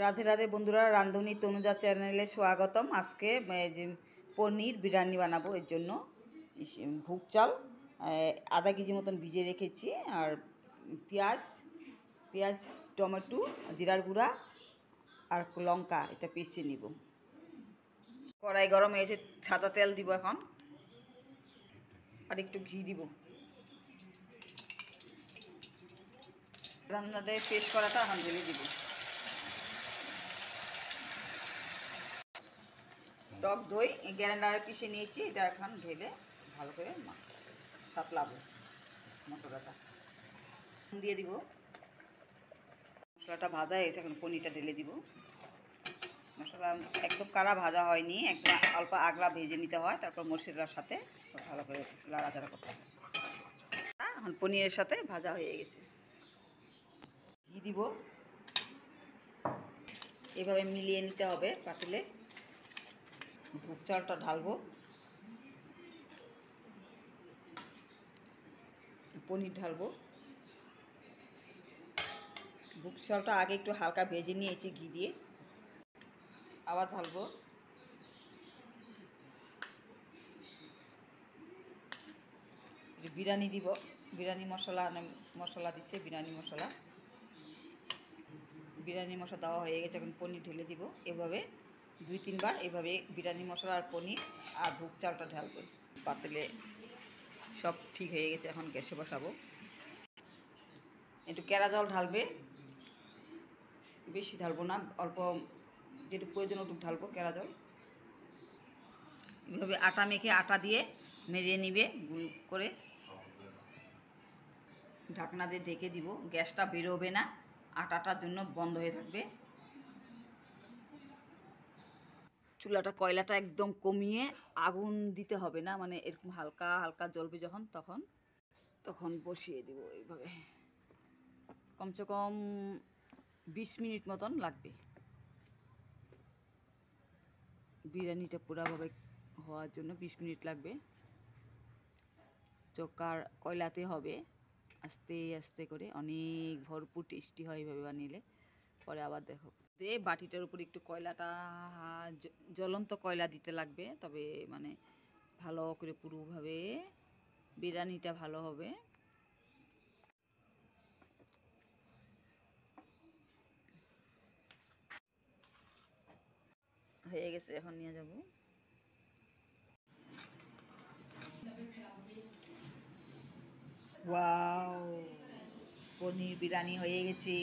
রাধে রাধে বন্ধুরা, রাঁধুনি তনুজা চ্যানেলে স্বাগতম। আজকে যে পনির বিরিয়ানি বানাবো, এর জন্য ভুগ চাল আধা কেজি মতন ভিজিয়ে রেখেছি, আর পেঁয়াজ টমেটো জিরার গুঁড়া আর লঙ্কা এটা পিষে নিব। কড়াই গরম হয়েছে, সাদা তেল দিব এখন, আর একটু ঘি দিব। রান্নাতে পেস্ট করাটা এখন ঢেলে দিব। টক দই গ্রাইন্ডারে পিষে নিয়েছি, এটা এখন ঢেলে ভালো করে সাতলাবো। মশলাটা দিয়ে দিব। মশলাটা ভাজা হয়েছে, এখন পনিরটা ঢেলে দিব। মশলা একদম কারা ভাজা হয়নি, একদম অল্প আগলা ভেজে নিতে হয়, তারপর মশলার সাথে ভালো করে লাড়াচাড়া করতে হবে। এখন পনিরের সাথে ভাজা হয়ে গেছে। ঘি দিব, এভাবে মিলিয়ে নিতে হবে পাতিলে। ভুগ চালটা ঢালবো, পনির ঢালবো। ভুগ চালটা আগে একটু হালকা ভেজে নিয়েছি ঘি দিয়ে, আবার ঢালবো। বিরিয়ানি দিব, বিরিয়ানি মশলা দিচ্ছে, বিরিয়ানি মশলা দেওয়া হয়ে গেছে। এখন পনির ঢেলে দিব। এভাবে 2-3 বার এভাবে বিরিয়ানি মশলা আর পনির আর ভুগ চালটা ঢালবো পাতিলে। সব ঠিক হয়ে গেছে, এখন গ্যাসে বসাবো। একটু কেরা জল ঢালবে, বেশি ঢালবো না, অল্প যেটুকু প্রয়োজন ওটুকু ঢালবো কেরা জল। এভাবে আটা মেখে আটা দিয়ে মেরিয়ে নিবে গুল করে। ঢাকনা দিয়ে ঢেকে দিব, গ্যাসটা বেরোবে না, আটাটার জন্য বন্ধ হয়ে থাকবে। চুলাটা কয়লাটা একদম কমিয়ে, আগুন দিতে হবে না, মানে এরকম হালকা হালকা জ্বলবে যখন, তখন বসিয়ে দিব। এইভাবে কমসে কম 20 মিনিট মতন লাগবে বিরিয়ানিটা পুরাভাবে হওয়ার জন্য। 20 মিনিট লাগবে। চোকার কয়লাতে হবে, আস্তে আস্তে করে, অনেক ভরপুর টেস্টি হয় এইভাবে বানিয়ে। পরে আবার দেখো দিয়ে বাটিটার উপর একটু কয়লাটা জ্বলন্ত কয়লা দিতে লাগবে, তবে মানে ভালো করে পুরোভাবে বিরিয়ানিটা ভালো হবে। হয়ে গেছে, এখন নিয়ে যাব। ওয়াও, পনির বিরিয়ানি হয়ে গেছে।